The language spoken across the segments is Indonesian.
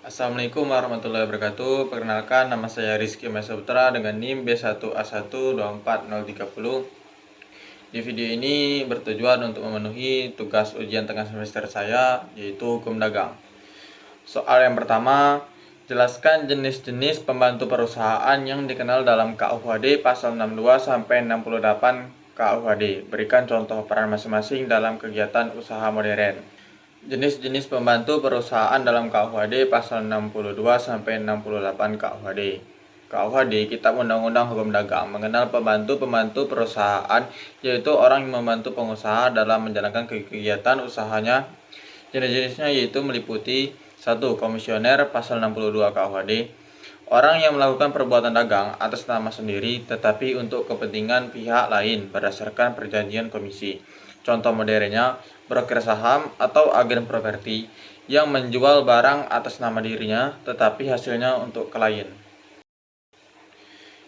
Assalamualaikum warahmatullahi wabarakatuh. Perkenalkan, nama saya Rizky Masaputra dengan NIM B1A1240030. Di video ini bertujuan untuk memenuhi tugas ujian tengah semester saya, yaitu hukum dagang. Soal yang pertama, jelaskan jenis-jenis pembantu perusahaan yang dikenal dalam KUHD pasal 62 sampai 68 KUHD. Berikan contoh peran masing-masing dalam kegiatan usaha modern. Jenis-jenis pembantu perusahaan dalam KUHD pasal 62 sampai 68 KUHD. KUHD, Kitab Undang-Undang Hukum Dagang, mengenal pembantu-pembantu perusahaan, yaitu orang yang membantu pengusaha dalam menjalankan kegiatan usahanya. Jenis-jenisnya yaitu meliputi 1. Komisioner pasal 62 KUHD, orang yang melakukan perbuatan dagang atas nama sendiri tetapi untuk kepentingan pihak lain berdasarkan perjanjian komisi. Contoh modernnya, broker saham atau agen properti yang menjual barang atas nama dirinya tetapi hasilnya untuk klien.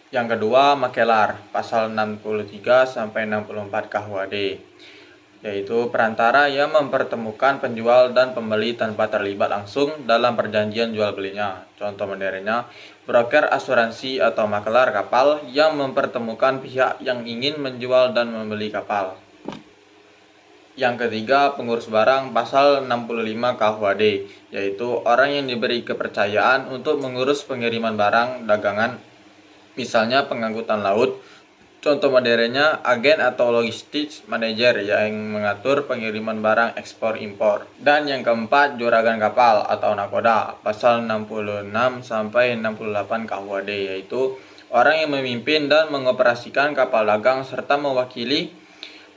Yang kedua, makelar pasal 63 sampai 64 KUHD, yaitu perantara yang mempertemukan penjual dan pembeli tanpa terlibat langsung dalam perjanjian jual belinya. Contoh modernnya, broker asuransi atau makelar kapal yang mempertemukan pihak yang ingin menjual dan membeli kapal. Yang ketiga, pengurus barang pasal 65 KUHD, yaitu orang yang diberi kepercayaan untuk mengurus pengiriman barang dagangan, misalnya pengangkutan laut. Contoh modernnya, agen atau logistics manager yang mengatur pengiriman barang ekspor impor. Dan yang keempat, juragan kapal atau nakoda pasal 66 sampai 68 KUHD, yaitu orang yang memimpin dan mengoperasikan kapal dagang serta mewakili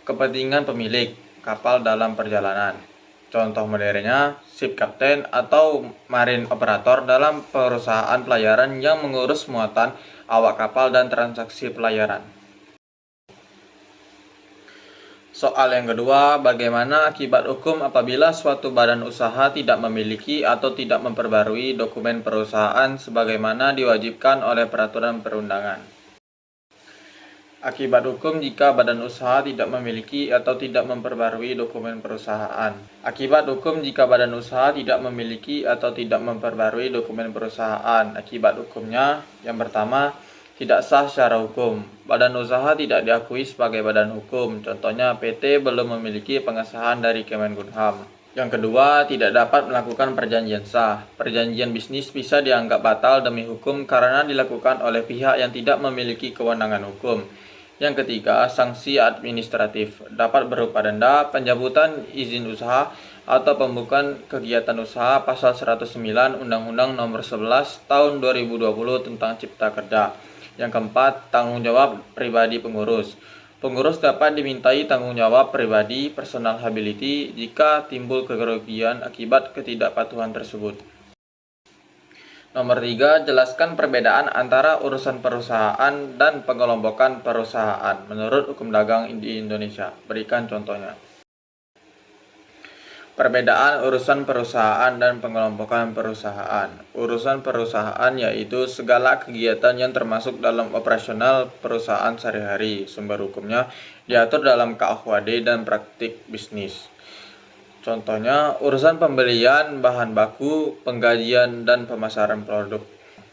kepentingan pemilik kapal dalam perjalanan. Contoh modernnya, ship captain atau marine operator dalam perusahaan pelayaran yang mengurus muatan awak kapal dan transaksi pelayaran. Soal yang kedua, bagaimana akibat hukum apabila suatu badan usaha tidak memiliki atau tidak memperbarui dokumen perusahaan sebagaimana diwajibkan oleh peraturan perundangan? Akibat hukum jika badan usaha tidak memiliki atau tidak memperbarui dokumen perusahaan. Akibat hukum jika badan usaha tidak memiliki atau tidak memperbarui dokumen perusahaan. Akibat hukumnya, yang pertama, tidak sah secara hukum. Badan usaha tidak diakui sebagai badan hukum. Contohnya, PT belum memiliki pengesahan dari Kemenkumham. Yang kedua, tidak dapat melakukan perjanjian sah. Perjanjian bisnis bisa dianggap batal demi hukum karena dilakukan oleh pihak yang tidak memiliki kewenangan hukum. Yang ketiga, sanksi administratif dapat berupa denda, pencabutan izin usaha, atau pembukaan kegiatan usaha pasal 109 Undang-Undang Nomor 11 Tahun 2020 tentang Cipta Kerja. Yang keempat, tanggung jawab pribadi pengurus. Pengurus dapat dimintai tanggung jawab pribadi personal liability jika timbul kerugian akibat ketidakpatuhan tersebut. Nomor 3, jelaskan perbedaan antara urusan perusahaan dan pengelompokan perusahaan menurut hukum dagang di Indonesia. Berikan contohnya. Perbedaan urusan perusahaan dan pengelompokan perusahaan. Urusan perusahaan yaitu segala kegiatan yang termasuk dalam operasional perusahaan sehari-hari. Sumber hukumnya diatur dalam KUHD dan praktik bisnis. Contohnya, urusan pembelian bahan baku, penggajian, dan pemasaran produk.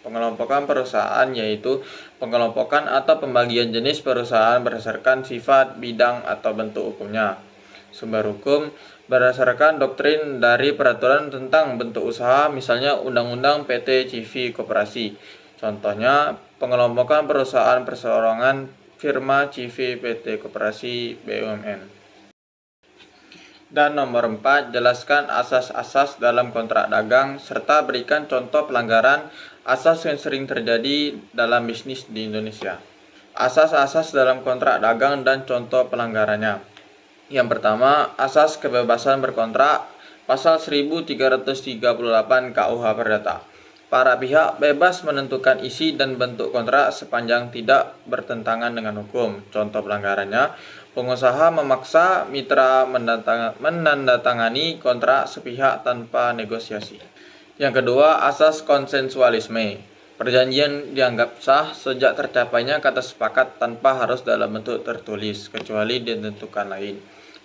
Pengelompokan perusahaan yaitu pengelompokan atau pembagian jenis perusahaan berdasarkan sifat, bidang, atau bentuk hukumnya. Sumber hukum berdasarkan doktrin dari peraturan tentang bentuk usaha, misalnya Undang-Undang PT CV Koperasi. Contohnya, pengelompokan perusahaan perseorangan firma CV PT Koperasi BUMN. Dan nomor 4, jelaskan asas-asas dalam kontrak dagang serta berikan contoh pelanggaran asas yang sering terjadi dalam bisnis di Indonesia. Asas-asas dalam kontrak dagang dan contoh pelanggarannya. Yang pertama, asas kebebasan berkontrak pasal 1338 KUH Perdata. Para pihak bebas menentukan isi dan bentuk kontrak sepanjang tidak bertentangan dengan hukum. Contoh pelanggarannya, pengusaha memaksa mitra menandatangani kontrak sepihak tanpa negosiasi. Yang kedua, asas konsensualisme. Perjanjian dianggap sah sejak tercapainya kata sepakat tanpa harus dalam bentuk tertulis, kecuali ditentukan lain.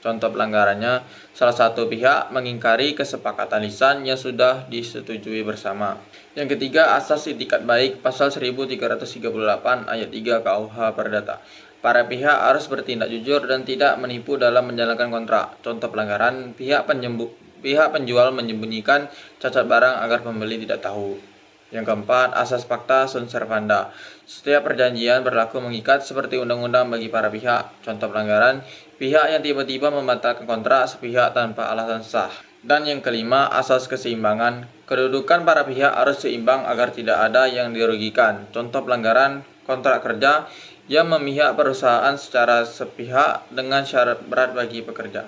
Contoh pelanggarannya, salah satu pihak mengingkari kesepakatan lisan yang sudah disetujui bersama. Yang ketiga, asas itikat baik pasal 1338 ayat 3 KUH Perdata. Para pihak harus bertindak jujur dan tidak menipu dalam menjalankan kontrak. Contoh pelanggaran, pihak penjual menyembunyikan cacat barang agar pembeli tidak tahu. Yang keempat, asas pacta sunt servanda. Setiap perjanjian berlaku mengikat seperti undang-undang bagi para pihak. Contoh pelanggaran, pihak yang tiba-tiba membatalkan kontrak sepihak tanpa alasan sah. Dan yang kelima, asas keseimbangan. Kedudukan para pihak harus seimbang agar tidak ada yang dirugikan. Contoh pelanggaran, kontrak kerja yang memihak perusahaan secara sepihak dengan syarat berat bagi pekerja.